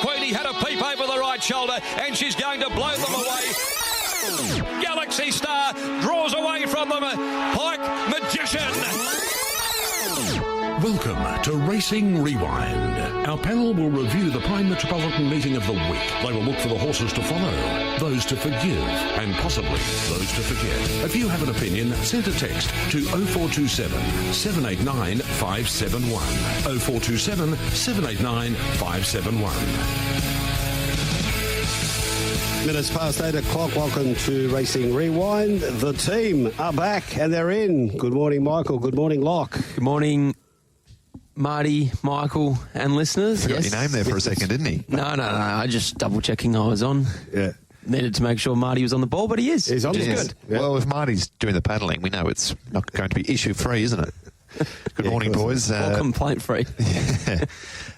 Queenie had a peep over the right shoulder, and she's going to blow them away. Galaxy Star draws away from them. Pike Magician. Welcome to Racing Rewind. Our panel will review the Prime Metropolitan meeting of the week. They will look for the horses to follow, those to forgive, and possibly those to forget. If you have an opinion, send a text to 0427 789 571. 0427 789 571. Minutes past 8 o'clock. Welcome to Racing Rewind. The team are back and they're in. Good morning, Michael. Good morning, Locke. Good morning, Marty, Michael, and listeners. Forgot your name there for a second, didn't he? No. I just double-checking I was on. Yeah. Needed to make sure Marty was on the ball, but he is. He's on. Which is Yes. good. Yeah. Well, if Marty's doing the paddling, we know it's not going to be issue-free, isn't it? Good morning, boys. Or complaint-free.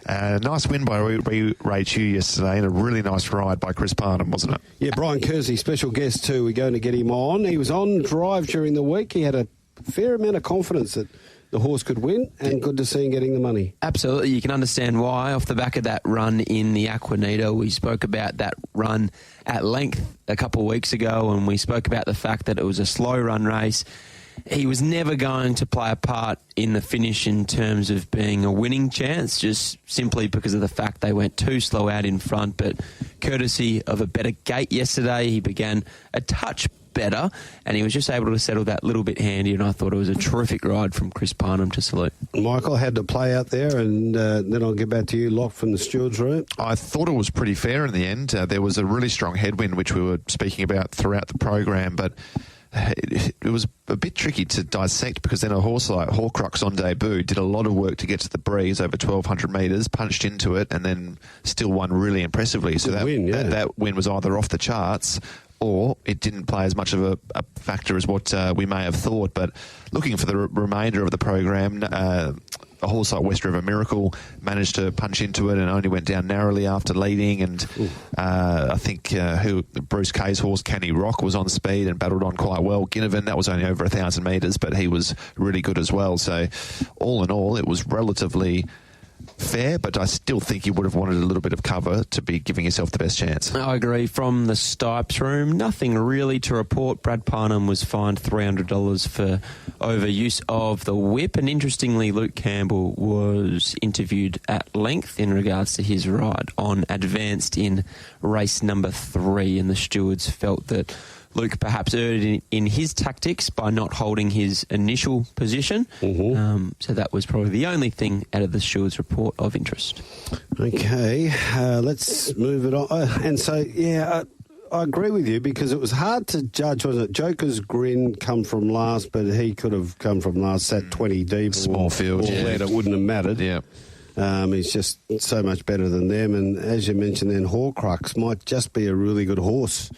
Nice win by Weeraechoux yesterday and a really nice ride by Chris Parnham, wasn't it? Yeah, Brian Kersley, special guest too. We're going to get him on. He was on drive during the week. He had a fair amount of confidence that the horse could win, and good to see him getting the money. Absolutely. You can understand why. Off the back of that run in the Aquanita, we spoke about that run at length a couple of weeks ago, and we spoke about the fact that it was a slow-run race. He was never going to play a part in the finish in terms of being a winning chance, just simply because of the fact they went too slow out in front. But courtesy of a better gate yesterday, he began a touch better, and he was just able to settle that little bit handy, and I thought it was a terrific ride from Chris Parnham to salute. Michael had to play out there, and then I'll get back to you, Locke, from the steward's room. I thought it was pretty fair in the end. There was a really strong headwind, which we were speaking about throughout the program, but it was a bit tricky to dissect because then a horse like Horcrux on debut did a lot of work to get to the breeze over 1,200 metres, punched into it, and then still won really impressively. So that win was either off the charts or it didn't play as much of a factor as what we may have thought. But looking for the remainder of the program, a horse like West River Miracle managed to punch into it and only went down narrowly after leading. And I think Bruce Kay's horse, Canny Rock, was on speed and battled on quite well. Ginnivan, that was only over 1,000 metres, but he was really good as well. So all in all, it was relatively fair, but I still think you would have wanted a little bit of cover to be giving yourself the best chance. I agree. From the Stipes room, nothing really to report. Brad Parnham was fined $300 for overuse of the whip, and interestingly, Luke Campbell was interviewed at length in regards to his ride on Advanced in race number 3, and the stewards felt that Luke perhaps erred in his tactics by not holding his initial position. So that was probably the only thing out of the steward's report of interest. Okay, let's move it on. And so, I agree with you because it was hard to judge, wasn't it? Joker's Grin come from last, but he could have come from last, sat 20 deep. Small field, led, it wouldn't have mattered. Yeah. He's just so much better than them. And as you mentioned then, Horcrux might just be a really good horse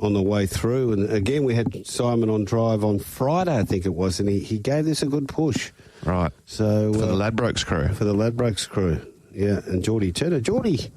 on the way through. And again, we had Simon on drive on Friday, I think it was, and he gave this a good push. Right. So for the Ladbrokes crew. For the Ladbrokes crew, yeah. And Geordie Turner. Geordie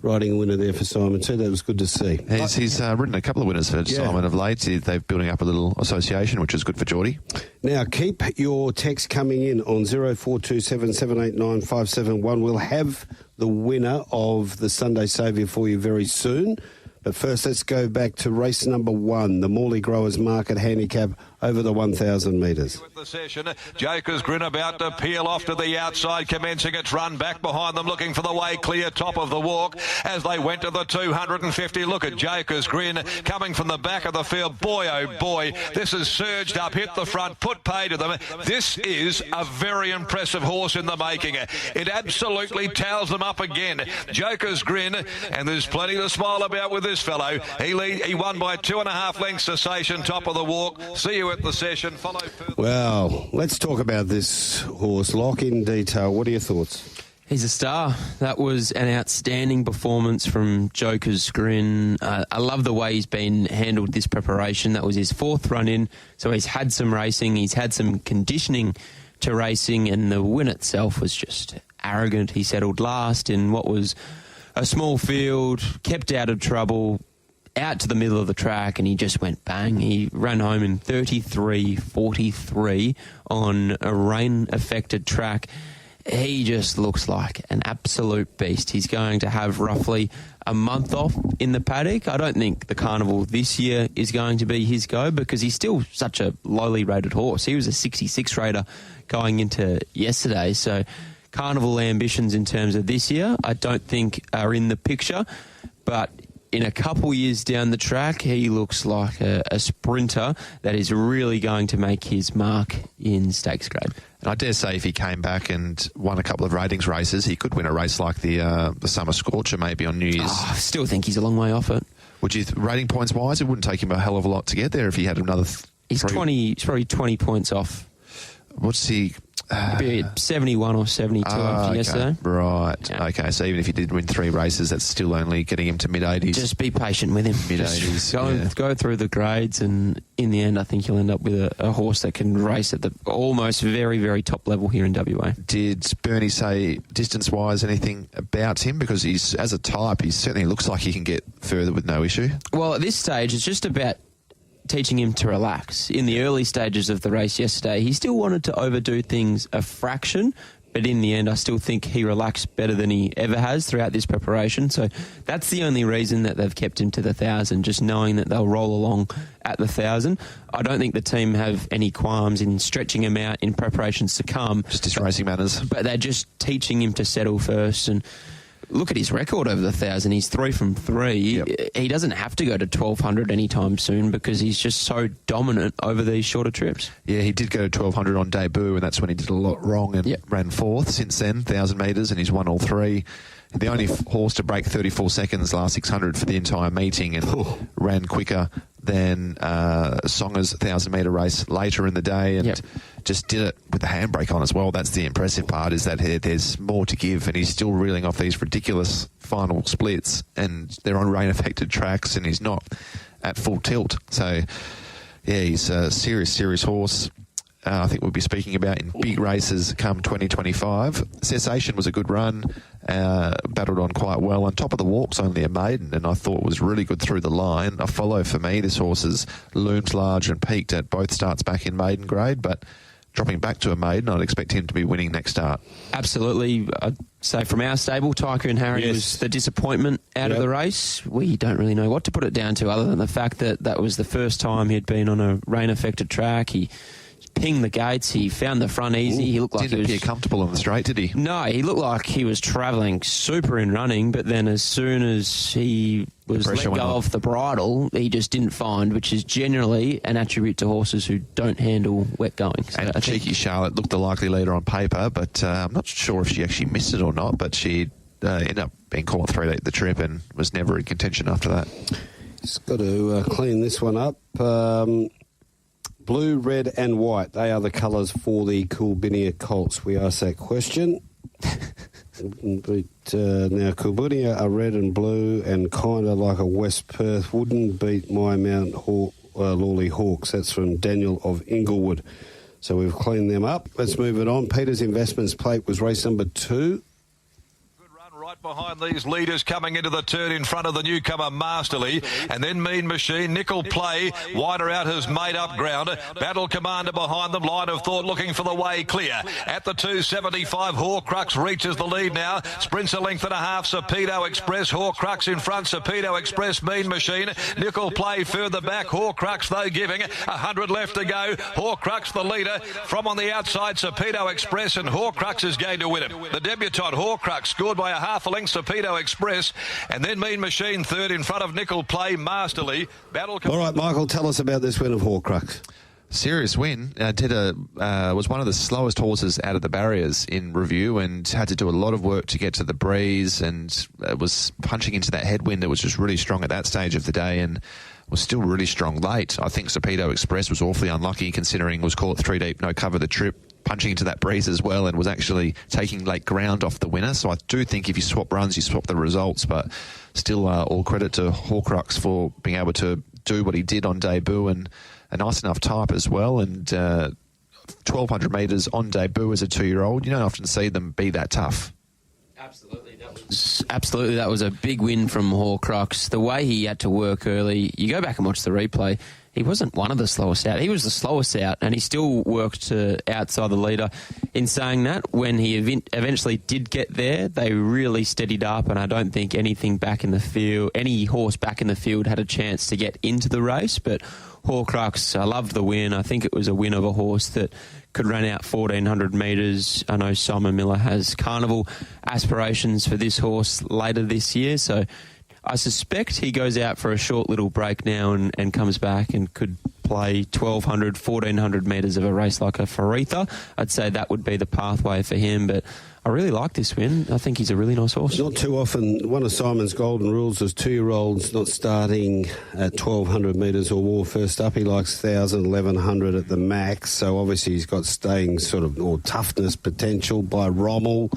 riding a winner there for Simon too. That was good to see. He's ridden a couple of winners for Simon of late. They're building up a little association, which is good for Geordie. Now, keep your text coming in on 0427 789 571. We'll have the winner of the Sunday Saviour for you very soon. But first, let's go back to race number 1, the Morley Growers Market Handicap over the 1,000 metres. The session, Joker's Grin about to peel off to the outside, commencing its run back behind them, looking for the way clear top of the walk as they went to the 250. Look at Joker's Grin coming from the back of the field. Boy, oh boy, this has surged up, hit the front, put pay to them. This is a very impressive horse in the making. It absolutely towels them up again. Joker's Grin, and there's plenty to smile about with this fellow. He won by 2.5 lengths cessation, top of the walk. See you at the session. Follow further. Well, let's talk about this horse. Locke, in detail. What are your thoughts? He's a star. That was an outstanding performance from Joker's Grin. I love the way he's been handled this preparation. That was his 4th run in, so he's had some racing. He's had some conditioning to racing, and the win itself was just arrogant. He settled last in what was a small field, kept out of trouble, out to the middle of the track, and he just went bang. He ran home in 33.43 on a rain-affected track. he just looks like an absolute beast. He's going to have roughly a month off in the paddock. I don't think the Carnival this year is going to be his go because he's still such a lowly rated horse. He was a 66 rater going into yesterday. So Carnival ambitions in terms of this year, I don't think are in the picture. But in a couple years down the track, he looks like a sprinter that is really going to make his mark in stakes grade. And I dare say if he came back and won a couple of ratings races, he could win a race like the Summer Scorcher maybe on New Year's. Oh, I still think he's a long way off it. Would you, rating points wise, it wouldn't take him a hell of a lot to get there if he had another... He's probably 20 points off. What's he... Be 71 or 72 after yesterday. Right. Yeah. Okay, so even if he did win 3 races, that's still only getting him to mid-80s. Just be patient with him. Mid-80s. Go through the grades, and in the end, I think you'll end up with a horse that can race at the almost very, very top level here in WA. Did Bernie say distance-wise anything about him? Because he's, as a type, he certainly looks like he can get further with no issue. Well, at this stage, it's just about teaching him to relax. In the early stages of the race yesterday, he still wanted to overdo things a fraction, but in the end, I still think he relaxed better than he ever has throughout this preparation. So that's the only reason that they've kept him to the 1,000, just knowing that they'll roll along at the 1,000. I don't think the team have any qualms in stretching him out in preparations to come. Just his racing manners. But they're just teaching him to settle first. And look at his record over the 1,000. He's 3 from 3. Yep. He doesn't have to go to 1,200 anytime soon because he's just so dominant over these shorter trips. Yeah, he did go to 1,200 on debut, and that's when he did a lot wrong and ran 4th since then, 1,000 metres, and he's won all 3. The only horse to break 34 seconds last 600 for the entire meeting and ran quicker than Songa's 1,000-metre race later in the day and just did it with the handbrake on as well. That's the impressive part, is that there's more to give, and he's still reeling off these ridiculous final splits, and they're on rain-affected tracks, and he's not at full tilt. So, yeah, he's a serious horse. I think we'll be speaking about in big races come 2025. Cessation was a good run, battled on quite well. On top of the walks, only a maiden, and I thought was really good through the line. A follow for me. This horse has loomed large and peaked at both starts back in maiden grade, but dropping back to a maiden, I'd expect him to be winning next start. Absolutely. I'd say from our stable, Tycoon Harry was the disappointment out of the race. We don't really know what to put it down to other than the fact that that was the first time he'd been on a rain-affected track. He pinged the gates. He found the front easy. He looked like didn't appear comfortable on the straight, did he? No, he looked like he was travelling super in running, but then as soon as he was let go off the bridle, he just didn't find, which is generally an attribute to horses who don't handle wet going. So and Cheeky Charlotte looked the likely leader on paper, but I'm not sure if she actually missed it or not, but she ended up being caught 3 late the trip and was never in contention after that. Just got to clean this one up. Blue, red and white, they are the colours for the Coolbinia Colts. We asked that question. Now, Coolbinia are red and blue and kind of like a West Perth. Wouldn't beat my Mount Lawley Hawks. That's from Daniel of Inglewood. So we've cleaned them up. Let's move it on. Peter's Investments Plate was race number 2. Right behind these leaders coming into the turn in front of the newcomer Masterly, and then Mean Machine. Nickel Play wider out has made up ground. Battle Commander behind them. Line of Thought looking for the way clear. At the 275, Horcrux reaches the lead now. Sprints a length and a half. Serpedo Express, Horcrux in front. Serpedo Express, Mean Machine. Nickel Play further back. Horcrux though giving 100 left to go. Horcrux the leader from on the outside. Serpedo Express, and Horcrux is going to win it. The debutant Horcrux scored by a half a length. Serpedo Express, and then Mean Machine third in front of Nickel Play. Masterly. Battle. All right, Michael, tell us about this win of Horcrux. Serious win. Was one of the slowest horses out of the barriers in review and had to do a lot of work to get to the breeze, and was punching into that headwind that was just really strong at that stage of the day and was still really strong late. I think Serpedo Express was awfully unlucky considering was caught 3 deep, no cover the trip, punching into that breeze as well, and was actually taking late ground off the winner. So I do think if you swap runs, you swap the results, but still all credit to Horcrux for being able to do what he did on debut, and a nice enough type as well, and 1,200 metres on debut as a 2-year-old. You don't often see them be that tough. Absolutely, that was a big win from Horcrux. The way he had to work early, you go back and watch the replay, he wasn't one of the slowest out. He was the slowest out, and he still worked to outside the leader. In saying that, when he eventually did get there, they really steadied up, and I don't think any horse back in the field had a chance to get into the race. But Weeraechoux, I love the win. I think it was a win of a horse that could run out 1,400 metres. I know Simon Miller has carnival aspirations for this horse later this year, so I suspect he goes out for a short little break now and comes back and could play 1,200, 1,400 metres of a race like a Weeraechoux. I'd say that would be the pathway for him, but I really like this win. I think he's a really nice horse. Not too often, one of Simon's golden rules is 2-year-olds not starting at 1,200 metres or more first up. He likes 1,000, 1,100 at the max, so obviously he's got staying sort of or toughness potential by Rommel.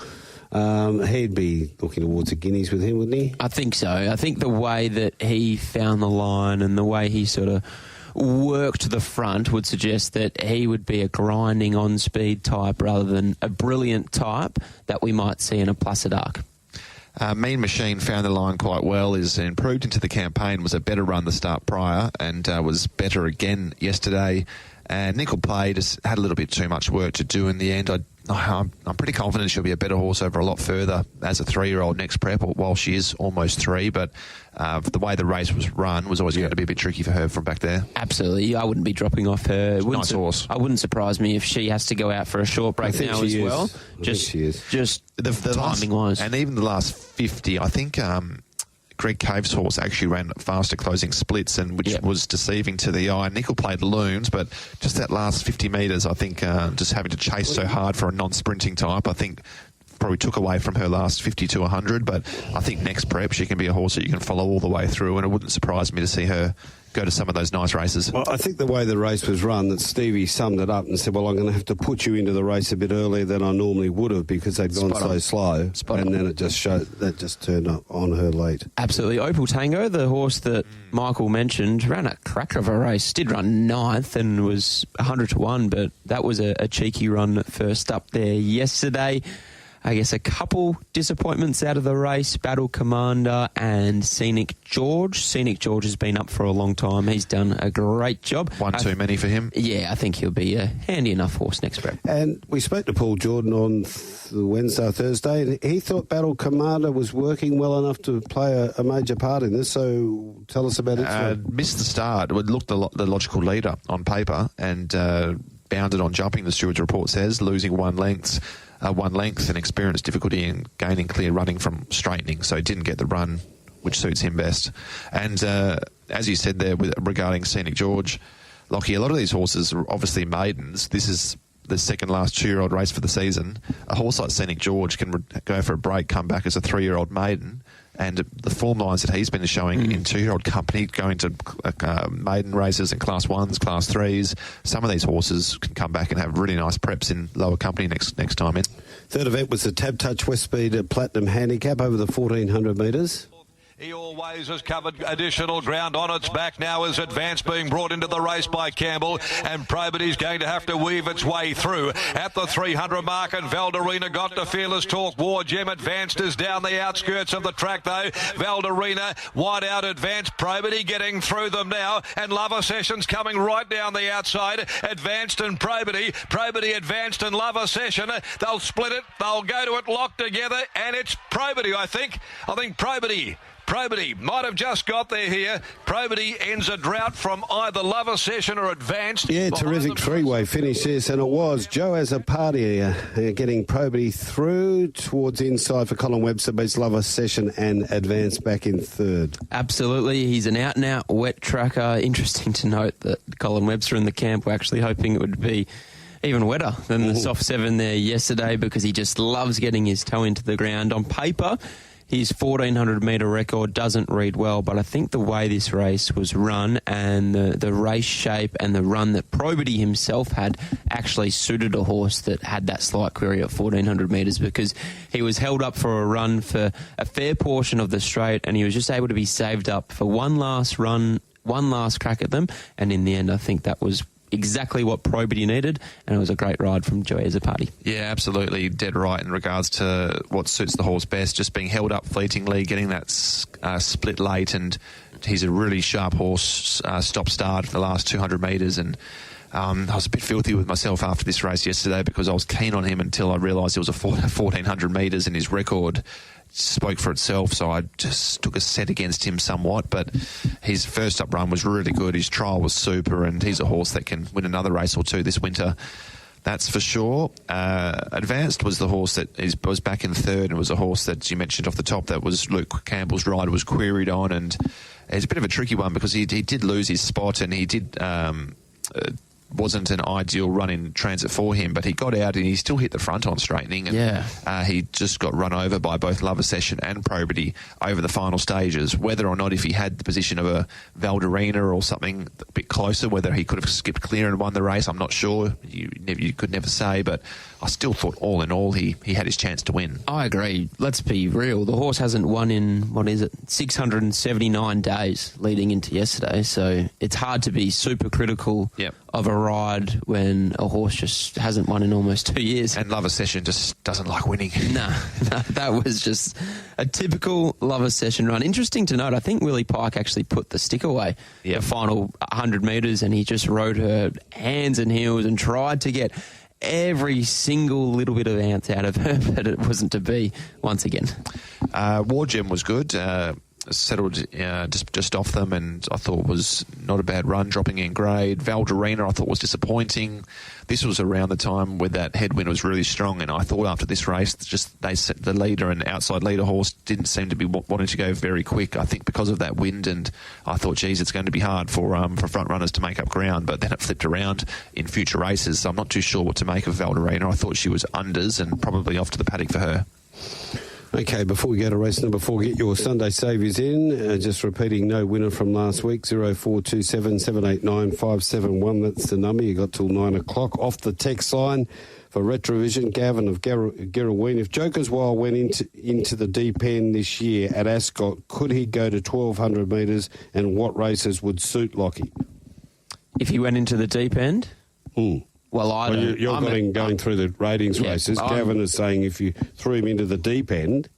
He'd be looking towards the guineas with him, wouldn't he? I think so. I think the way that he found the line and the way he sort of worked to the front would suggest that he would be a grinding on-speed type rather than a brilliant type that we might see in a Placid Arc. Mean Machine found the line quite well, is improved into the campaign, was a better run the start prior, and was better again yesterday. And Nickel Play just had a little bit too much work to do in the end. I'm pretty confident she'll be a better horse over a lot further as a 3-year-old next prep, while she is almost 3. But the way the race was run was always going to be a bit tricky for her from back there. Absolutely. I wouldn't be dropping off her. Nice horse. I wouldn't surprise me if she has to go out for a short break now as well. Just the timing-wise. And even the last 50, I think Greg Cave's horse actually ran faster closing splits, and which was deceiving to the eye. Nickel played looms, but just that last 50 metres, I think just having to chase so hard for a non-sprinting type, I think probably took away from her last 50 to 100. But I think next prep she can be a horse that you can follow all the way through, and it wouldn't surprise me to see her go to some of those nice races. Well, I think the way the race was run, that Stevie summed it up and said, well, I'm going to have to put you into the race a bit earlier than I normally would have because they'd gone so slow. And then it just showed, that just turned up on her late. Absolutely. Opal Tango, the horse that Michael mentioned, ran a cracker of a race. Did run 9th and was 100 to 1, but that was a cheeky run first up there yesterday. I guess a couple disappointments out of the race, Battle Commander and Scenic George. Scenic George has been up for a long time. He's done a great job. One too many for him. Yeah, I think he'll be a handy enough horse next prep. And we spoke to Paul Jordan on Wednesday or Thursday, and he thought Battle Commander was working well enough to play a major part in this, so tell us about it. Missed the start. It looked the logical leader on paper and bounded on jumping, the steward's report says, losing one length and experienced difficulty in gaining clear running from straightening, so he didn't get the run which suits him best. And as you said there regarding Scenic George, Lockie, a lot of these horses are obviously maidens. This is the second last 2-year-old race for the season. A horse like Scenic George can go for a break, come back as a 3-year-old maiden, and the form lines that he's been showing in 2-year-old company, going to maiden races in Class 1s, Class 3s, some of these horses can come back and have really nice preps in lower company next time in. Third event was the Tab Touch Westspeed Platinum Handicap over the 1,400 metres. He always has covered additional ground on its back now as Advance being brought into the race by Campbell, and Probity's going to have to weave its way through at the 300 mark, and Valderina got to Fearless Talk. War Gem Advanced is down the outskirts of the track though. Valderina wide out, Advanced, Probity getting through them now, and Lover Sessions coming right down the outside. Advanced and Probity, Advanced and Lover Session. They'll split it, they'll go to it locked together, and it's Probity, I think Probity might have just got there here. Probity ends a drought from either Lover Session or Advanced. Yeah, terrific three-way finish this, and it was. Joe has a party getting Probity through towards inside for Colin Webster, beats Lover Session and Advanced back in third. Absolutely. He's an out-and-out wet tracker. Interesting to note that Colin Webster in the camp were actually hoping it would be even wetter than the soft 7 there yesterday, because he just loves getting his toe into the ground. On paper, his 1,400 metre record doesn't read well, but I think the way this race was run and the race shape and the run that Probity himself had actually suited a horse that had that slight query at 1,400 metres, because he was held up for a run for a fair portion of the straight, and he was just able to be saved up for one last run, one last crack at them, and in the end I think that was exactly what Probity needed, and it was a great ride from Joey Zapati. Yeah, absolutely. Dead right in regards to what suits the horse best. Just being held up fleetingly, getting that split late, and he's a really sharp horse, stop-start for the last 200 metres, and I was a bit filthy with myself after this race yesterday because I was keen on him until I realised it was a 1,400 metres and his record spoke for itself, so I just took a set against him somewhat, but his first up run was really good. His trial was super, and he's a horse that can win another race or two this winter. That's for sure. Advanced was the horse that was back in third, and was a horse that you mentioned off the top that was Luke Campbell's ride was queried on, and it's a bit of a tricky one because he did lose his spot, and he did wasn't an ideal run in transit for him, but he got out and he still hit the front on straightening, and he just got run over by both Lover Session and Probity over the final stages. Whether or not if he had the position of a Valderina or something a bit closer, whether he could have skipped clear and won the race, I'm not sure. You could never say, but I still thought all in all he had his chance to win. I agree. Let's be real. The horse hasn't won in, 679 days leading into yesterday, so it's hard to be super critical of a ride when a horse just hasn't won in almost 2 years. And Lover Session just doesn't like winning. No, that was just a typical Lover Session run. Interesting to note, I think Willie Pike actually put the stick away the final 100 metres, and he just rode her hands and heels and tried to get every single little bit of ounce out of her, but it wasn't to be once again. War Gem was good. Settled just off them, and I thought was not a bad run, dropping in grade. Valderina I thought was disappointing. This was around the time where that headwind was really strong, and I thought after this race, the leader and outside leader horse didn't seem to be wanting to go very quick. I think because of that wind, and I thought, geez, it's going to be hard for front runners to make up ground. But then it flipped around in future races, so I'm not too sure what to make of Valderina. I thought she was unders and probably off to the paddock for her. Okay, before we go to race number 4, get your Sunday saviours in. Just repeating, no winner from last week, 0427 789 571. That's the number. You got till 9 o'clock. Off the text line for Retrovision, Gavin of Girraween. If Joker's Wild went into the deep end this year at Ascot, could he go to 1,200 metres, and what races would suit Lochie? If he went into the deep end? Well, I don't. You're going through the ratings races. Gavin is saying if you threw him into the deep end.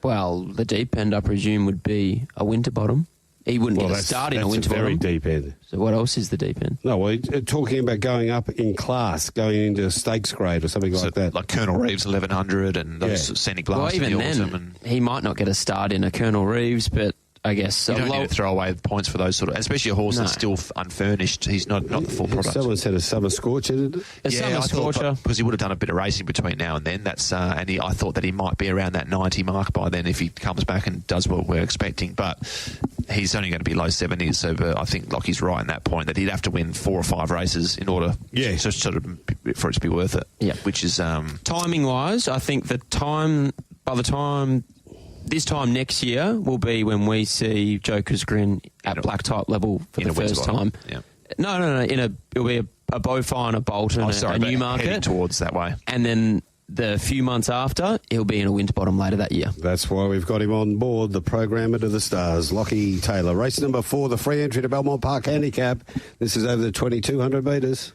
Well, the deep end, I presume, would be a Winterbottom. He wouldn't get a start in a Winterbottom. That's very deep end. So what else is the deep end? No, we're talking about going up in class, going into a stakes grade or something like that. Like Colonel Reeves 1100 and those Scenic Blast in the autumn. He might not get a start in a Colonel Reeves, but I guess you don't need to throw away the points for those sort of, especially a horse that's still unfurnished. He's not the full product. Someone said a summer scorcher, did it? Summer scorcher, because he would have done a bit of racing between now and then. That's I thought that he might be around that 90 mark by then if he comes back and does what we're expecting. But he's only going to be low 70s, so I think Lockie's right in that point that he'd have to win 4 or 5 races in order, to sort of for it to be worth it. Yeah, which is timing wise, I think by the time. This time next year will be when we see Joker's Grin at black type level for the first time. Yeah. No. It'll be a Beaufort, a Bolton, a Newmarket. Heading towards that way. And then the few months after, he'll be in a Winterbottom later that year. That's why we've got him on board, the programmer to the stars, Lochie Taylor. Race number 4, the free entry to Belmont Park Handicap. This is over the 2,200 metres.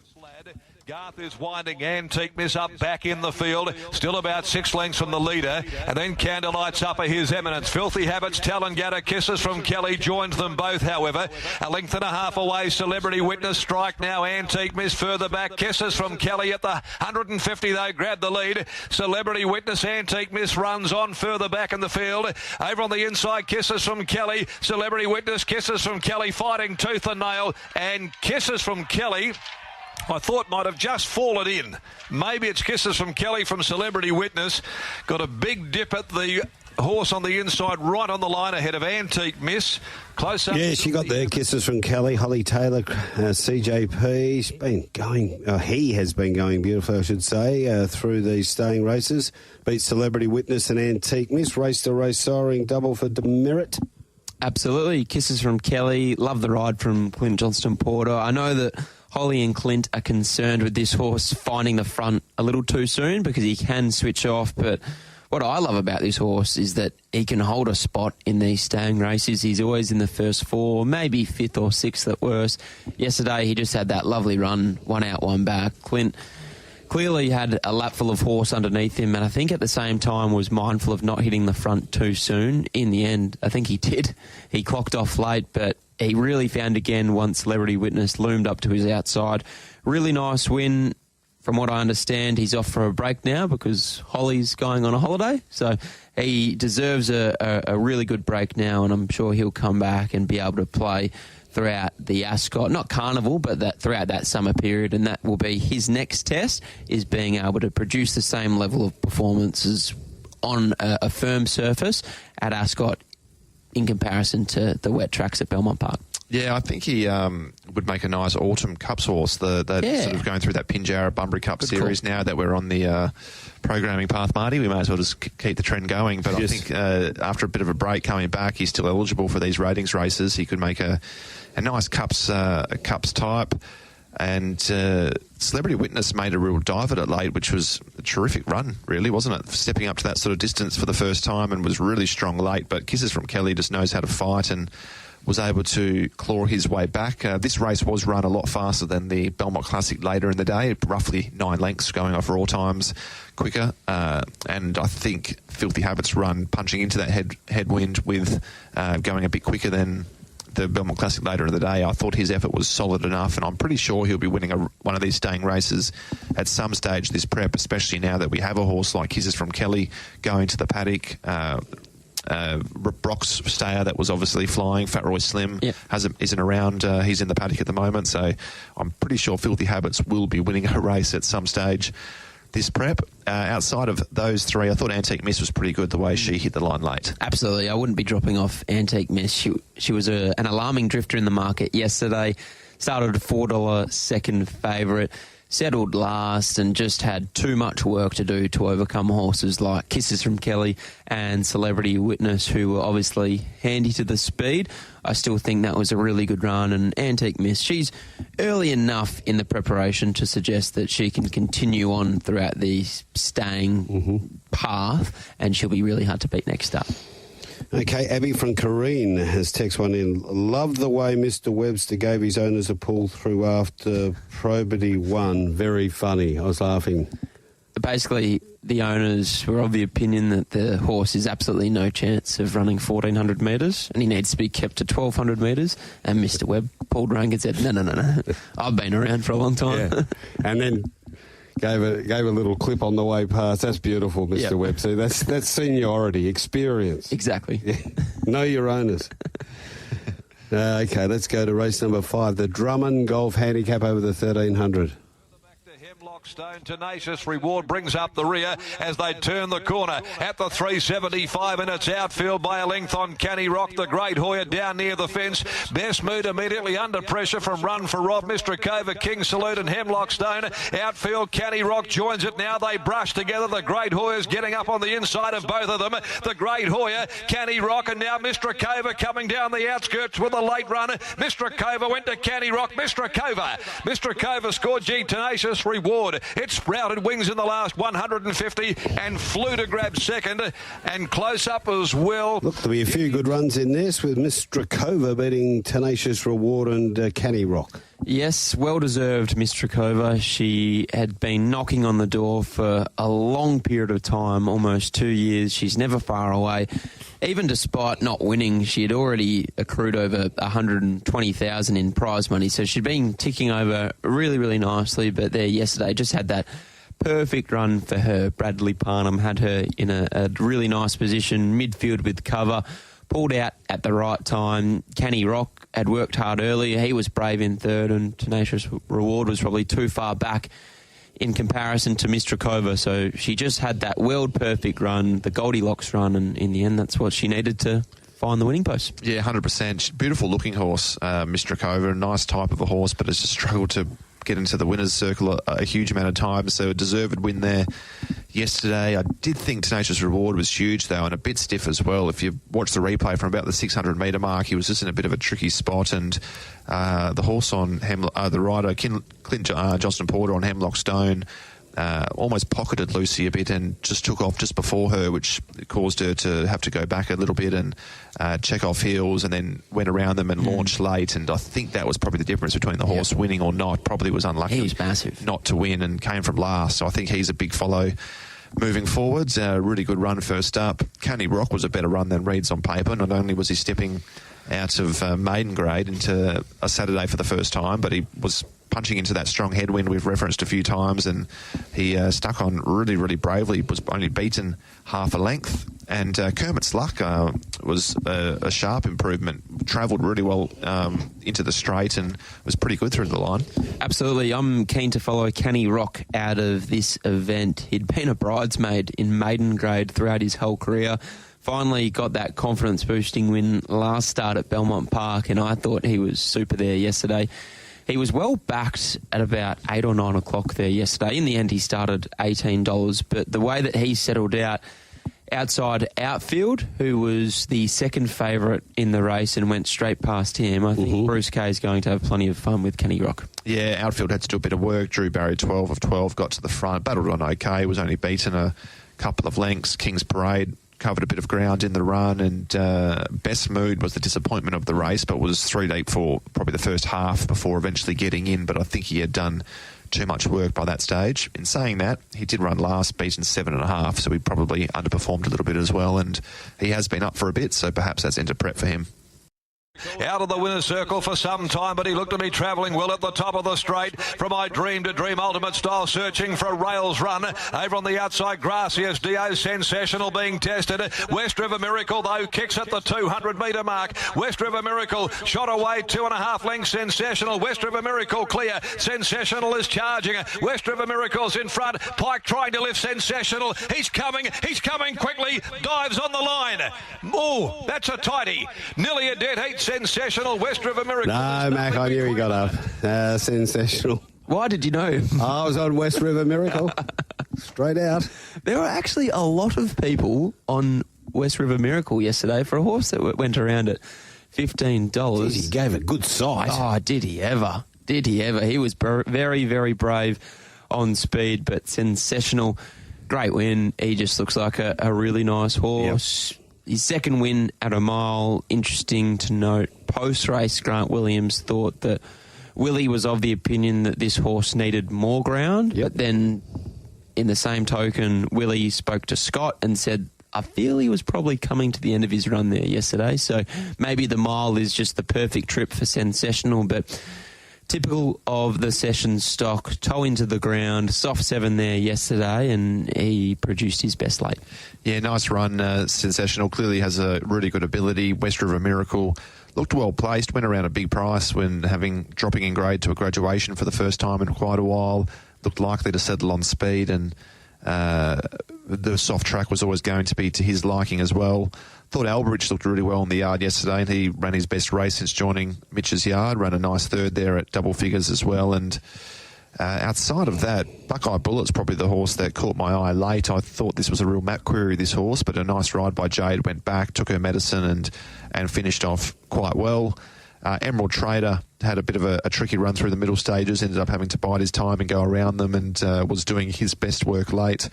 Garth is winding Antique Miss up back in the field, still about 6 lengths from the leader, and then Candlelight's up at His Eminence. Filthy Habits, Talongatta, Kisses from Kelly joins them both, however. A length and a half away, Celebrity Witness strike now. Antique Miss further back. Kisses from Kelly at the 150, though, grab the lead. Celebrity Witness, Antique Miss runs on further back in the field. Over on the inside, Kisses from Kelly. Celebrity Witness, Kisses from Kelly fighting tooth and nail, and Kisses from Kelly I thought might have just fallen in. Maybe it's Kisses from Kelly from Celebrity Witness. Got a big dip at the horse on the inside, right on the line ahead of Antique Miss. Close up. Yeah, she got there. Kisses from Kelly. Holly Taylor, CJP. He has been going beautifully, I should say, through these staying races. Beat Celebrity Witness and Antique Miss. Race to race soaring double for Demerit. Absolutely. Kisses from Kelly. Love the ride from Clint Johnston Porter. I know that Holly and Clint are concerned with this horse finding the front a little too soon because he can switch off, but what I love about this horse is that he can hold a spot in these staying races. He's always in the first 4, maybe 5th or 6th at worst. Yesterday, he just had that lovely run, 1 out, 1 back. Clint clearly had a lap full of horse underneath him, and I think at the same time was mindful of not hitting the front too soon. In the end, I think he did. He clocked off late, but he really found again once Celebrity Witness loomed up to his outside. Really nice win. From what I understand, he's off for a break now because Holly's going on a holiday. So he deserves a really good break now, and I'm sure he'll come back and be able to play throughout the Ascot, not Carnival, but throughout that summer period, and that will be his next test, is being able to produce the same level of performances on a firm surface at Ascot in comparison to the wet tracks at Belmont Park. Yeah, I think he would make a nice autumn Cups horse. They're sort of going through that Pinjarra Bunbury Cup series now that we're on the programming path, Marty. We may as well just keep the trend going. But I think after a bit of a break coming back, he's still eligible for these ratings races. He could make a nice Cups type. And Celebrity Witness made a real dive at it late, which was a terrific run, really, wasn't it? Stepping up to that sort of distance for the first time and was really strong late. But Kisses from Kelly just knows how to fight and was able to claw his way back. This race was run a lot faster than the Belmont Classic later in the day, roughly 9 lengths, going off raw times quicker. And I think Filthy Habits run punching into that headwind with going a bit quicker than the Belmont Classic later in the day. I thought his effort was solid enough, and I'm pretty sure he'll be winning one of these staying races at some stage this prep, especially now that we have a horse like Kisses from Kelly going to the paddock. Brock's stayer that was obviously flying, Fat Roy Slim, isn't around. He's in the paddock at the moment, so I'm pretty sure Filthy Habits will be winning a race at some stage this prep. Outside of those 3, I thought Antique Miss was pretty good the way she hit the line late. Absolutely. I wouldn't be dropping off Antique Miss. She was an alarming drifter in the market yesterday. Started a $4 second favourite. Settled last and just had too much work to do to overcome horses like Kisses from Kelly and Celebrity Witness, who were obviously handy to the speed. I still think that was a really good run, and Antique Miss, she's early enough in the preparation to suggest that she can continue on throughout the staying path, and she'll be really hard to beat next up. Okay, Abby from Kareen has text one in. Love the way Mr. Webster gave his owners a pull through after Probity won. Very funny. I was laughing. Basically, the owners were of the opinion that the horse is absolutely no chance of running 1,400 metres, and he needs to be kept to 1,200 metres. And Mr. Webb pulled rank and said, no. I've been around for a long time. Yeah. And then gave a little clip on the way past. That's beautiful, Mr. Webb. So that's seniority, experience. Exactly. Yeah. Know your owners. Okay, let's go to race number 5, the Drummond Golf Handicap over the 1,300. Stone Tenacious Reward brings up the rear as they turn the corner at the 375 in its outfield by a length on Canny Rock. The Great Hoya down near the fence. Best Mood immediately under pressure from Run for Rob, Mr. Cova, King Salute and Hemlock Stone. Outfield Canny Rock joins it now. They brush together. The Great Hoya's getting up on the inside of both of them. The Great Hoya, Canny Rock, and now Mr. Cova coming down the outskirts with a late run. Mr. Cova went to Canny Rock. Mr. Cova scored Tenacious Reward. It sprouted wings in the last 150 and flew to grab second and close up as well. Look, there'll be a few good runs in this with Miss Strakova beating Tenacious Reward and Canny Rock. Yes, well-deserved Miss Strakova. She had been knocking on the door for a long period of time, almost 2 years. She's never far away. Even despite not winning, she had already accrued over $120,000 in prize money. So she'd been ticking over really, really nicely. But there yesterday just had that perfect run for her. Bradley Parnham had her in a really nice position, midfield with cover. Pulled out at the right time. Canny Rock had worked hard earlier. He was brave in third, and Tenacious Reward was probably too far back in comparison to Miss Strakova. So she just had that world-perfect run, the Goldilocks run, and in the end, that's what she needed to find the winning post. Yeah, 100%. Beautiful-looking horse, Miss Strakova. A nice type of a horse, but has just struggled to get into the winner's circle a huge amount of times, so a deserved win there yesterday. I did think Tenacious Reward was huge, though, and a bit stiff as well. If you watch the replay from about the 600-metre mark, he was just in a bit of a tricky spot, and the horse on the rider, Clint Johnston Porter on Hemlock Stone, almost pocketed Lucy a bit and just took off just before her, which caused her to have to go back a little bit and check off heels, and then went around them and launched late. And I think that was probably the difference between the horse winning or not. Probably was unlucky. He was massive. Not to win and came from last. So I think he's a big follow moving forwards. A really good run first up. Canny Rock was a better run than Reed's on paper. Not only was he stepping out of maiden grade into a Saturday for the first time, but he was punching into that strong headwind we've referenced a few times, and he stuck on really, really bravely. Was only beaten half a length. And Kermit's Luck was a sharp improvement. Travelled really well into the straight and was pretty good through the line. Absolutely. I'm keen to follow Canny Rock out of this event. He'd been a bridesmaid in maiden grade throughout his whole career. Finally got that confidence-boosting win last start at Belmont Park, and I thought he was super there yesterday. He was well backed at about 8 or 9 o'clock there yesterday. In the end, he started $18, but the way that he settled out outside Outfield, who was the second favourite in the race and went straight past him, I think Bruce Kay is going to have plenty of fun with Canny Rock. Yeah, Outfield had to do a bit of work. Drew Barry 12 of 12, got to the front, battled on okay, was only beaten a couple of lengths. King's Parade covered a bit of ground in the run, and Best Mood was the disappointment of the race, but was 3 deep for probably the first half before eventually getting in. But I think he had done too much work by that stage. In saying that, he did run last, beaten 7.5, so he probably underperformed a little bit as well, and he has been up for a bit, so perhaps that's into prep for him. Out of the winner's circle for some time, but he looked to be travelling well at the top of the straight. From I Dream to Dream Ultimate Style, searching for a rails run. Over on the outside, Gracias Dio, Sensational being tested. West River Miracle, though, kicks at the 200-metre mark. West River Miracle shot away 2.5 lengths. Sensational. West River Miracle clear. Sensational is charging. West River Miracle's in front. Pike trying to lift Sensational. He's coming quickly. Dives on the line. Oh, that's a tighty. Nearly a dead heat. Sensational. West River Miracle. No, Mac, I knew he got up. Sensational. Why did you know? I was on West River Miracle. Straight out. There were actually a lot of people on West River Miracle yesterday for a horse that went around at $15. Jeez, he gave a good sight. Oh, did he ever? Did he ever? He was very, very brave on speed, but Sensational. Great win. He just looks like a really nice horse. Yep. His second win at a mile, interesting to note. Post-race, Grant Williams thought that Willie was of the opinion that this horse needed more ground. But then, in the same token, Willie spoke to Scott and said, I feel he was probably coming to the end of his run there yesterday. So maybe the mile is just the perfect trip for Sensational, but typical of the session stock, toe into the ground, soft 7 there yesterday, and he produced his best late. Yeah, nice run. Sensational clearly has a really good ability. West River Miracle looked well placed, went around a big price when dropping in grade to a graduation for the first time in quite a while. Looked likely to settle on speed, and the soft track was always going to be to his liking as well. Thought Albridge looked really well in the yard yesterday, and he ran his best race since joining Mitch's yard. Ran a nice third there at double figures as well. And outside of that, Buckeye Bullet's probably the horse that caught my eye late. I thought this was a real map query, this horse, but a nice ride by Jade. Went back, took her medicine, and finished off quite well. Emerald Trader had a bit of a tricky run through the middle stages, ended up having to bide his time and go around them, and was doing his best work late.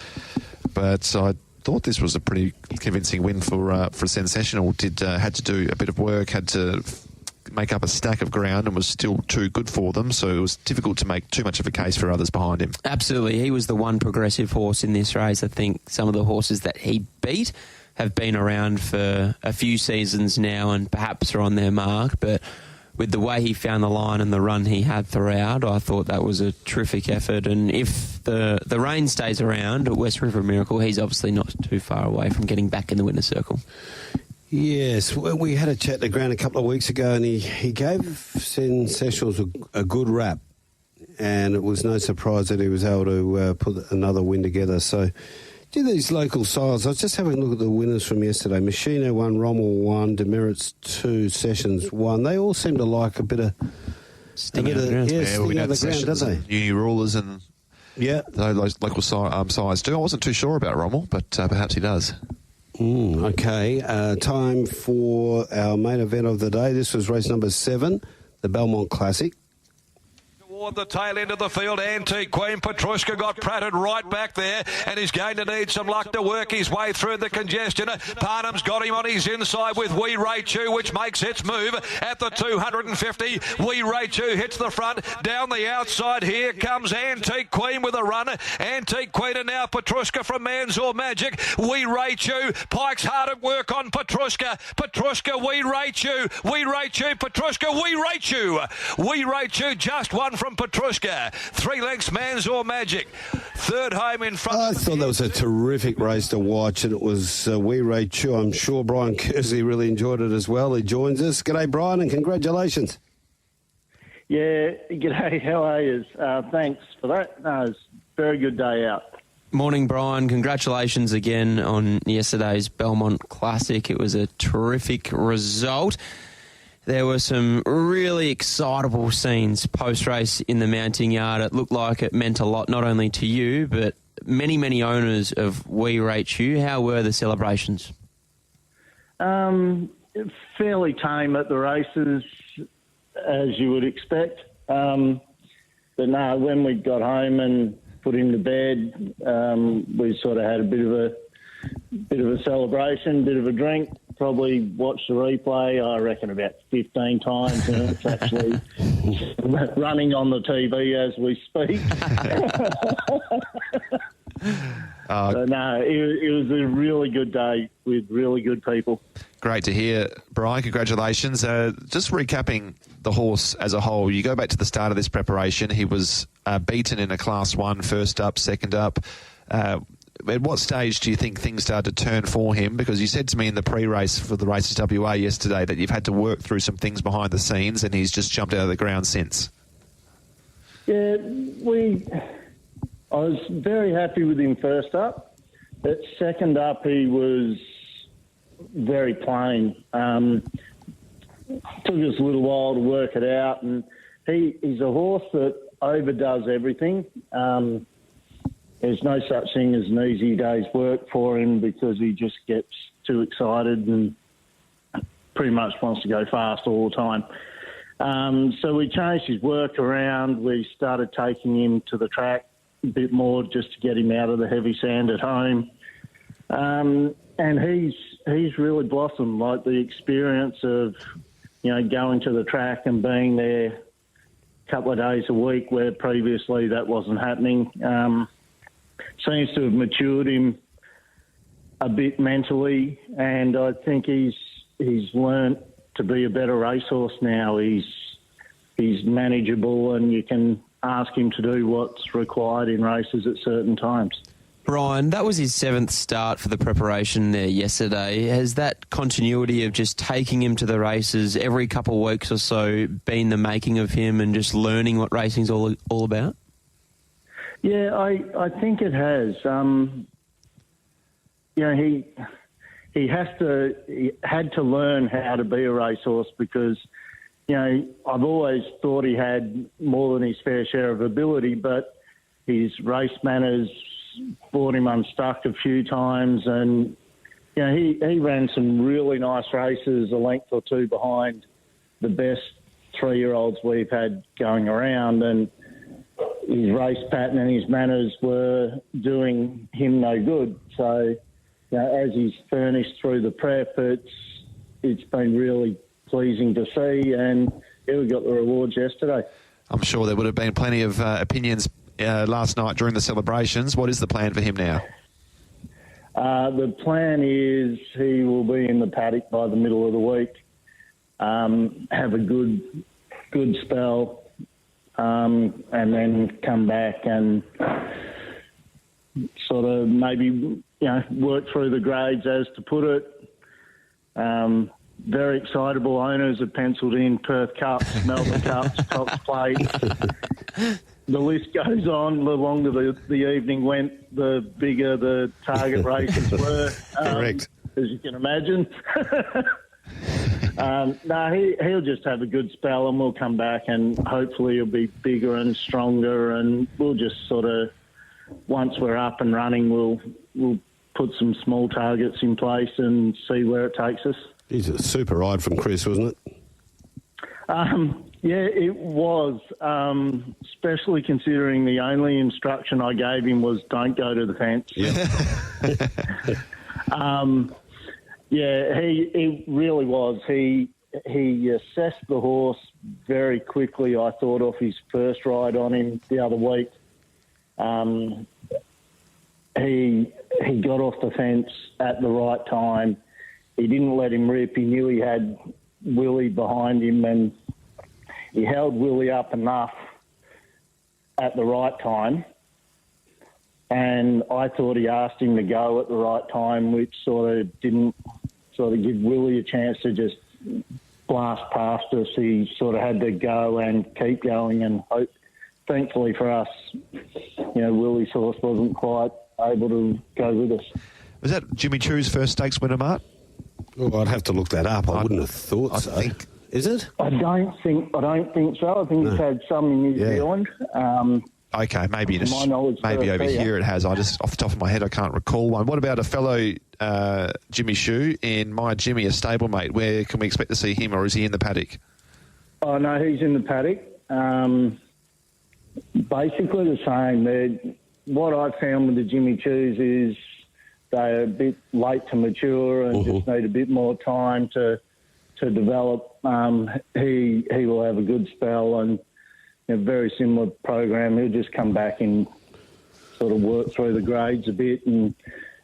But I thought this was a pretty convincing win for Sensational. Had to do a bit of work, had to make up a stack of ground, and was still too good for them, so it was difficult to make too much of a case for others behind him. Absolutely. He was the one progressive horse in this race. I think some of the horses that he beat have been around for a few seasons now and perhaps are on their mark, but with the way he found the line and the run he had throughout, I thought that was a terrific effort. And if the rain stays around at West River Miracle, he's obviously not too far away from getting back in the winner's circle. Yes, we had a chat to Grant a couple of weeks ago, and he gave Sensationals a good rap, and it was no surprise that he was able to put another win together. So, these local sides, I was just having a look at the winners from yesterday. Machino 1, Rommel 1, Demerits 2, Sessions 1. They all seem to like a bit of sting out of the ground. Yeah, we had the ground, don't they? Uni Rulers and those local sides too. I wasn't too sure about Rommel, but perhaps he does. Okay, time for our main event of the day. This was race number 7, the Belmont Classic. Toward the tail end of the field, Antique Queen. Petrushka got pratted right back there, and he's going to need some luck to work his way through the congestion. Parnham's got him on his inside with Weeraechoux, which makes its move at the 250. Weeraechoux hits the front. Down the outside, here comes Antique Queen with a run. Antique Queen and now Petrushka from Manzor Magic. Weeraechoux, Pike's hard at work on Petrushka. Petrushka, Weeraechoux. Weeraechoux, Petrushka, Weeraechoux. Weeraechoux just one from Petrushka. 3 lengths Manzor Magic. Third home in front. I thought that was a terrific race to watch, and it was Weeraechoux. I'm sure Brian Kersley really enjoyed it as well. He joins us. G'day, Brian, and congratulations. Yeah, g'day. How are you? Thanks for that. No, it's a very good day out. Morning, Brian. Congratulations again on yesterday's Belmont Classic. It was a terrific result. There were some really excitable scenes post-race in the mounting yard. It looked like it meant a lot, not only to you, but many, many owners of Weeraechoux. How were the celebrations? Fairly tame at the races, as you would expect. But no, when we got home and put him to bed, we sort of had a bit of a celebration, bit of a drink. Probably watched the replay, I reckon, about 15 times, and it's actually running on the TV as we speak. So, no, it was a really good day with really good people. Great to hear, Brian. Congratulations. Just recapping the horse as a whole, you go back to the start of this preparation. He was beaten in a Class 1, first up, second up. At what stage do you think things started to turn for him? Because you said to me in the pre-race for the Races WA yesterday that you've had to work through some things behind the scenes, and he's just jumped out of the ground since. Yeah, I was very happy with him first up. At second up, he was very plain. Took us a little while to work it out, and he's a horse that overdoes everything. There's no such thing as an easy day's work for him because he just gets too excited and pretty much wants to go fast all the time. So we changed his work around. We started taking him to the track a bit more just to get him out of the heavy sand at home. And he's really blossomed, like the experience of, going to the track and being there a couple of days a week where previously that wasn't happening. Seems to have matured him a bit mentally, and I think he's learnt to be a better racehorse now. He's manageable, and you can ask him to do what's required in races at certain times. Brian, that was his 7th start for the preparation there yesterday. Has that continuity of just taking him to the races every couple of weeks or so been the making of him and just learning what racing's all about? Yeah, I think it has. He had to learn how to be a racehorse because, I've always thought he had more than his fair share of ability, but his race manners brought him unstuck a few times, and he ran some really nice races, a length or two behind the best 3-year-olds we've had going around, and his race pattern and his manners were doing him no good. So, as he's furnished through the prep, it's been really pleasing to see, and we got the rewards yesterday. I'm sure there would have been plenty of opinions last night during the celebrations. What is the plan for him now? The plan is he will be in the paddock by the middle of the week, have a good spell, and then come back and sort of maybe, work through the grades, as to put it. Very excitable owners have penciled in Perth Cups, Melbourne Cups, Cox Plate. The list goes on. The longer the evening went, the bigger the target races were. Correct. As you can imagine. He'll just have a good spell, and we'll come back, and hopefully he'll be bigger and stronger, and we'll just sort of, once we're up and running, we'll put some small targets in place and see where it takes us. He's a super ride from Chris, wasn't it? Yeah, it was, especially considering the only instruction I gave him was don't go to the fence. He really was. He assessed the horse very quickly, I thought, off his first ride on him the other week. He got off the fence at the right time. He didn't let him rip. He knew he had Willie behind him, and he held Willie up enough at the right time. And I thought he asked him to go at the right time, which sort of didn't sort of give Willie a chance to just blast past us. He sort of had to go and keep going, and thankfully for us, Willie's horse wasn't quite able to go with us. Was that Jimmy Choo's first stakes winner, Mart? Well, I'd have to look that up. I wouldn't have thought so. Is it? I don't think so. I think it's had some in New Zealand. Okay, maybe my knowledge, maybe over here it has. I just, off the top of my head, I can't recall one. What about a fellow Jimmy Choo in My Jimmy, a stablemate? Where can we expect to see him, or is he in the paddock? Oh, no, he's in the paddock. Basically the same. What I've found with the Jimmy Choos is they're a bit late to mature and just need a bit more time to develop. He will have a good spell, and a very similar program. He'll just come back and sort of work through the grades a bit, and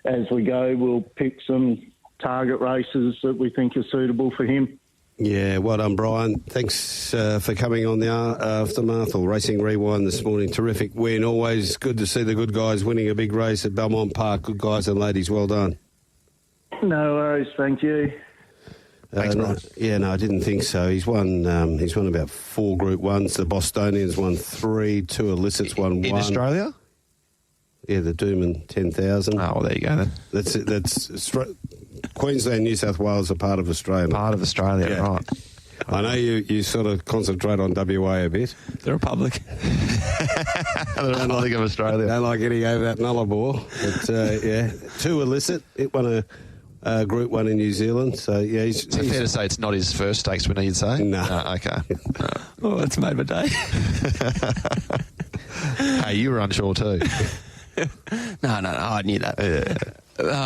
as we go, we'll pick some target races that we think are suitable for him. Yeah, well done, Brian. Thanks for coming on the Aftermath or Racing Rewind this morning. Terrific win. Always good to see the good guys winning a big race at Belmont Park. Good guys and ladies, well done. No worries, thank you. Thanks, Brian. I didn't think so. He's won about 4 Group 1s. The Bostonians won 3, 2 illicits won 1. In Australia? Yeah, the Dooman 10,000. Oh, well, there you go then. That's Queensland, New South Wales are part of Australia. Part of Australia, yeah. Right. I know you sort of concentrate on WA a bit. The Republic. The Republic of Australia. Don't like getting over that Nullarbor. But, 2 illicit. It won a Group 1 in New Zealand. So, yeah. He's fair to say it's not his first stakes winner, you'd say? No. Okay. Oh, that's made my day. Hey, you were unsure too. No, I knew that. Yeah.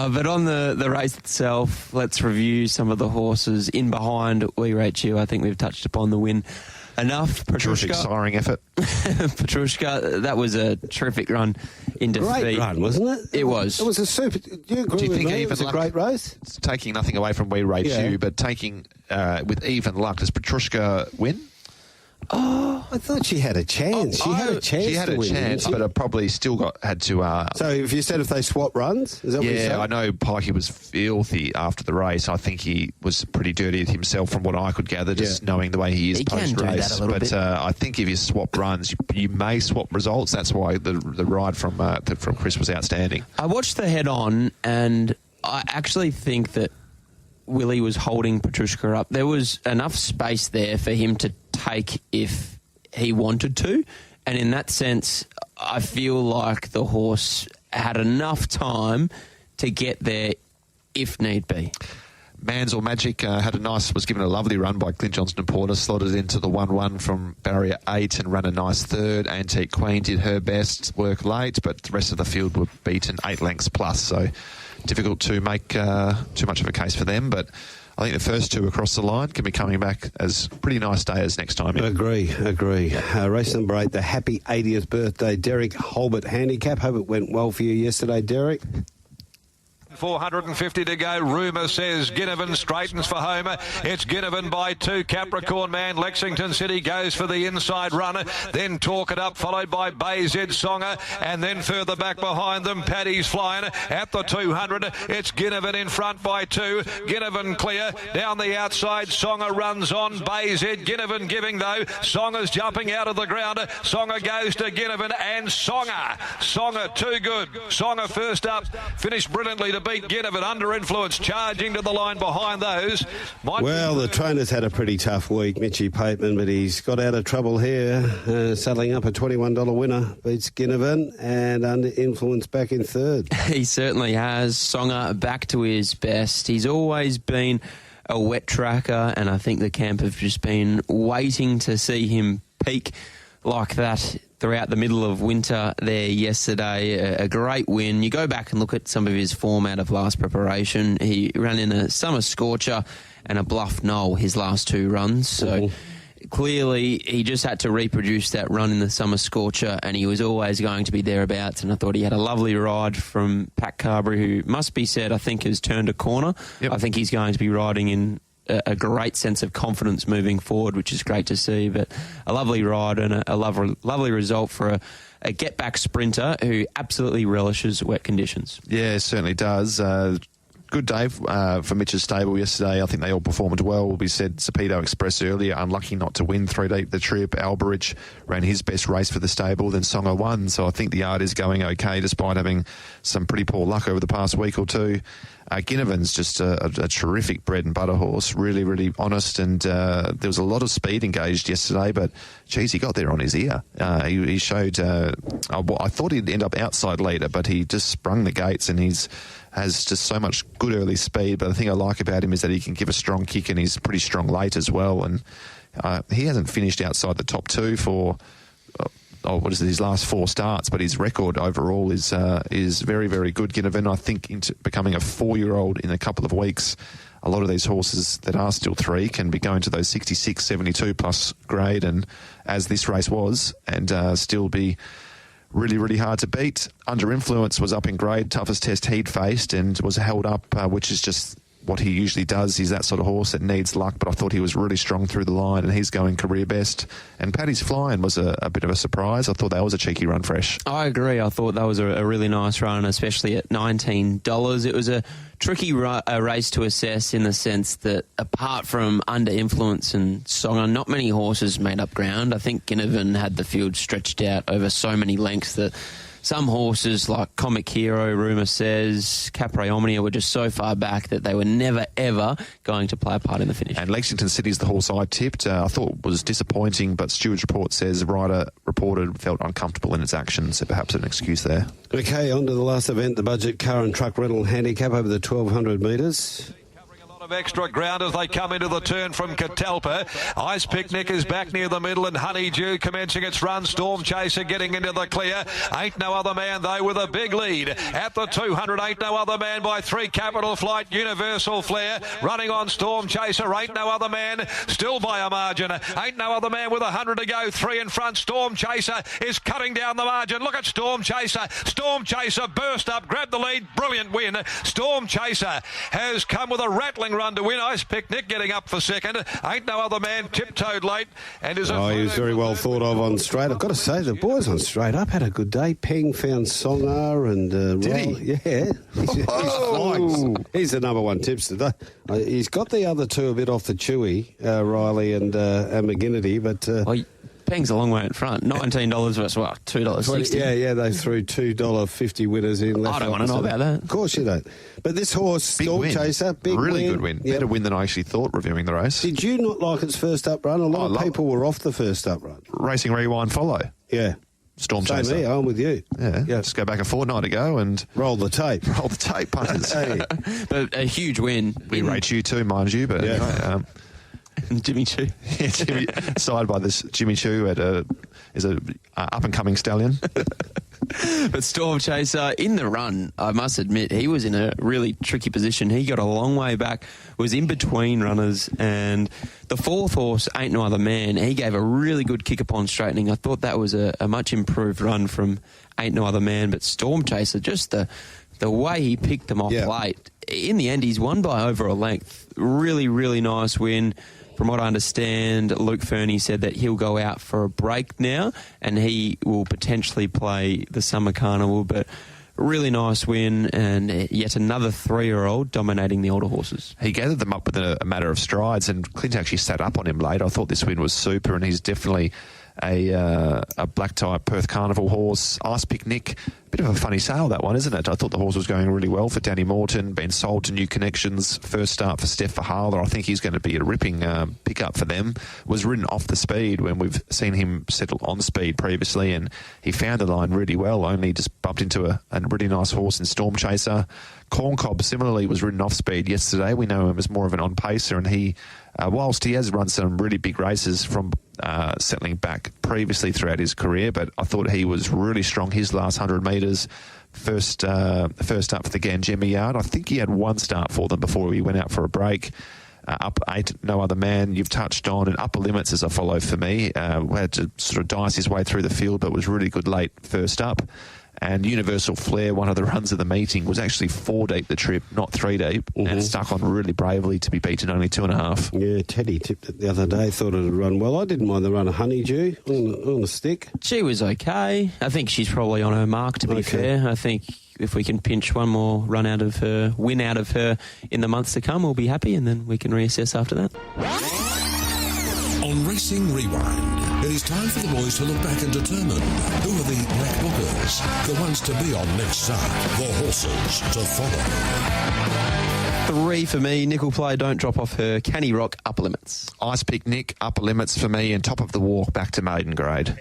But on the race itself, let's review some of the horses in behind Weeraechoux. I think we've touched upon the win enough. Terrific siring effort. Petrushka, that was a terrific run in defeat. Great run, wasn't it? It was. It was a super. Do you agree with me? It was a great race. It's taking nothing away from Weeraechoux, but taking with even luck. Does Petrushka win? Oh, I thought she had a chance. She had a chance, but it probably still had to... So if you said if they swap runs? Is that what you said? Yeah, I know Pikey was filthy after the race. I think he was pretty dirty himself from what I could gather, just knowing the way he is post-race. But I think if you swap runs, you may swap results. That's why the ride from Chris was outstanding. I watched the head-on, and I actually think that Willie was holding Petrushka up. There was enough space there for him to take if he wanted to, and in that sense I feel like the horse had enough time to get there if need be. Mans or Magic was given a lovely run by Clint Johnston Porter, slotted into the 1-1 from barrier 8 and ran a nice third. Antique Queen did her best, work late, but the rest of the field were beaten 8 lengths plus, so difficult to make too much of a case for them, but I think the first 2 across the line can be coming back as pretty nice days next time. Agree. Race number 8, the happy 80th birthday, Derek Holbert handicap. Hope it went well for you yesterday, Derek. 450 to go. Rumour says Ginnivan straightens for Homer. It's Ginnivan by 2. Capricorn Man, Lexington City goes for the inside runner. Then Talk It Up, followed by Bayzed Songer. And then further back behind them, Paddy's flying at the 200. It's Ginnivan in front by 2. Ginnivan clear. Down the outside, Songer runs on. Bayzed. Ginnivan giving though. Songer's jumping out of the ground. Songer goes to Ginnivan and Songer too good. Songer first up. Finished brilliantly to beat Ginnivan, under influence, charging to the line behind those. The trainer's had a pretty tough week, Mitchie Pateman, but he's got out of trouble here, settling up a $21 winner. Beats Ginnivan and under influence back in third. He certainly has. Songer back to his best. He's always been a wet tracker, and I think the camp have just been waiting to see him peak like that throughout the middle of winter there yesterday. A great win. You go back and look at some of his form out of last preparation. He ran in a summer scorcher and a bluff knoll his last 2 runs. So clearly he just had to reproduce that run in the summer scorcher, and he was always going to be thereabouts. And I thought he had a lovely ride from Pat Carberry, who must be said, I think, has turned a corner. Yep. I think he's going to be riding in a great sense of confidence moving forward, which is great to see. But a lovely ride and a lovely result for a get-back sprinter who absolutely relishes wet conditions. Yeah, certainly does. Good day for Mitch's stable yesterday. I think they all performed well. We said Sapedo Express earlier, unlucky not to win 3 deep the trip. Alberich ran his best race for the stable, then Songa won. So I think the yard is going okay despite having some pretty poor luck over the past week or two. Ginnivan's just a terrific bread and butter horse, really, really honest, and there was a lot of speed engaged yesterday, but, geez, he got there on his ear. He showed, I thought he'd end up outside leader, but he just sprung the gates, and has just so much good early speed. But the thing I like about him is that he can give a strong kick, and he's pretty strong late as well, and he hasn't finished outside the top 2 for... his last 4 starts, but his record overall is very, very good. Ginnivan, I think, into becoming a 4-year-old in a couple of weeks. A lot of these horses that are still 3 can be going to those 66, 72 plus grade, and as this race was, and still be really, really hard to beat. Under Influence was up in grade, toughest test he'd faced, and was held up, which is just what he usually does. He's that sort of horse that needs luck, but I thought he was really strong through the line, and he's going career best. And Paddy's Flying was a bit of a surprise. I thought that was a cheeky run fresh. I agree. I thought that was a really nice run, especially at $19. It was a tricky race to assess in the sense that apart from Under Influence and Songa, not many horses made up ground. I think Ginnivan had the field stretched out over so many lengths that some horses like Comic Hero, rumour says, Capri Omnia were just so far back that they were never, ever going to play a part in the finish. And Lexington City's the horse I tipped. I thought was disappointing, but Stewart's report says the rider reported felt uncomfortable in its actions, so perhaps an excuse there. Okay, on to the last event, the budget car and truck rental handicap over the 1,200 metres. Of extra ground as they come into the turn from Catalpa. Ice Picnic is back near the middle, and Honeydew commencing its run. Storm Chaser getting into the clear. Ain't No Other Man, though, with a big lead. At the 200, Ain't No Other Man by 3. Capital Flight, Universal Flare. Running on Storm Chaser, Ain't No Other Man, still by a margin. Ain't No Other Man with 100 to go. 3 in front. Storm Chaser is cutting down the margin. Look at Storm Chaser. Storm Chaser burst up, grabbed the lead. Brilliant win. Storm Chaser has come with a rattling run to win. Ice Picnic getting up for second. Ain't No Other Man tiptoed late and is. He was very well thought of on straight. I've got to say, the boys on straight up had a good day. Peng found Songa and did he? Yeah, he's flying. He's the number 1 tipster. He's got the other 2 a bit off the chewy, Riley and McGinnity, but. Peng's a long way in front. $19 versus what? $2.60. Yeah, they threw $2.50 winners in. I don't want to know about that. Of course you don't. But this horse, Storm Chaser, big really win. Good win. Yep. Better win than I actually thought reviewing the race. Did you not like its first up run? A lot of people were off the first up run. Racing Rewind follow. Yeah. Storm Same Chaser. Me, I'm with you. Yeah. Just go back a fortnight ago and roll the tape. Roll the tape, punters. But a huge win. Weeraechoux too, mind you. But anyway, Jimmy Choo. Yeah, side by this Jimmy Choo is a up and coming stallion. But Storm Chaser in the run, I must admit, he was in a really tricky position. He got a long way back, was in between runners, and the 4th horse, Ain't No Other Man, he gave a really good kick upon straightening. I thought that was a much improved run from Ain't No Other Man, but Storm Chaser, just the way he picked them off late. In the end, he's won by over a length. Really, really nice win. From what I understand, Luke Fernie said that he'll go out for a break now and he will potentially play the Summer Carnival, but really nice win and yet another 3-year-old dominating the older horses. He gathered them up within a matter of strides, and Clint actually sat up on him late. I thought this win was super, and he's definitely a black type Perth Carnival horse. Ice Pick Nick, bit of a funny sale, that one, isn't it? I thought the horse was going really well for Danny Morton, been sold to New Connections. First start for Steph Verhaler. I think he's going to be a ripping pickup for them. Was ridden off the speed when we've seen him settle on speed previously, and he found the line really well, only just bumped into a really nice horse in Storm Chaser. Corn Cob similarly was ridden off speed yesterday. We know him as more of an on-pacer, and he, whilst he has run some really big races from settling back previously throughout his career, but I thought he was really strong his last 100 metres. First up for the Ganjema Yard. I think he had one start for them before he went out for a break. Up 8, No Other Man, you've touched on, and Upper Limits as a follow for me. Had to sort of dice his way through the field, but was really good late first up. And Universal Flair, one of the runs of the meeting, was actually 4 deep the trip, not 3 deep, and stuck on really bravely to be beaten only 2.5. Yeah, Teddy tipped it the other day, thought it would run well. I didn't mind the run of Honeydew on the stick. She was okay. I think she's probably on her mark, to be fair. I think if we can pinch one more win out of her in the months to come, we'll be happy, and then we can reassess after that. On Racing Rewind, it is time for the boys to look back and determine who are the black bookers, the ones to be on next start, the horses to follow. 3 for me. Nickel Play, Don't Drop Off Her. Canny Rock, Upper Limits. Ice Pick Nick, Upper Limits for me, and Top of the Walk back to maiden grade.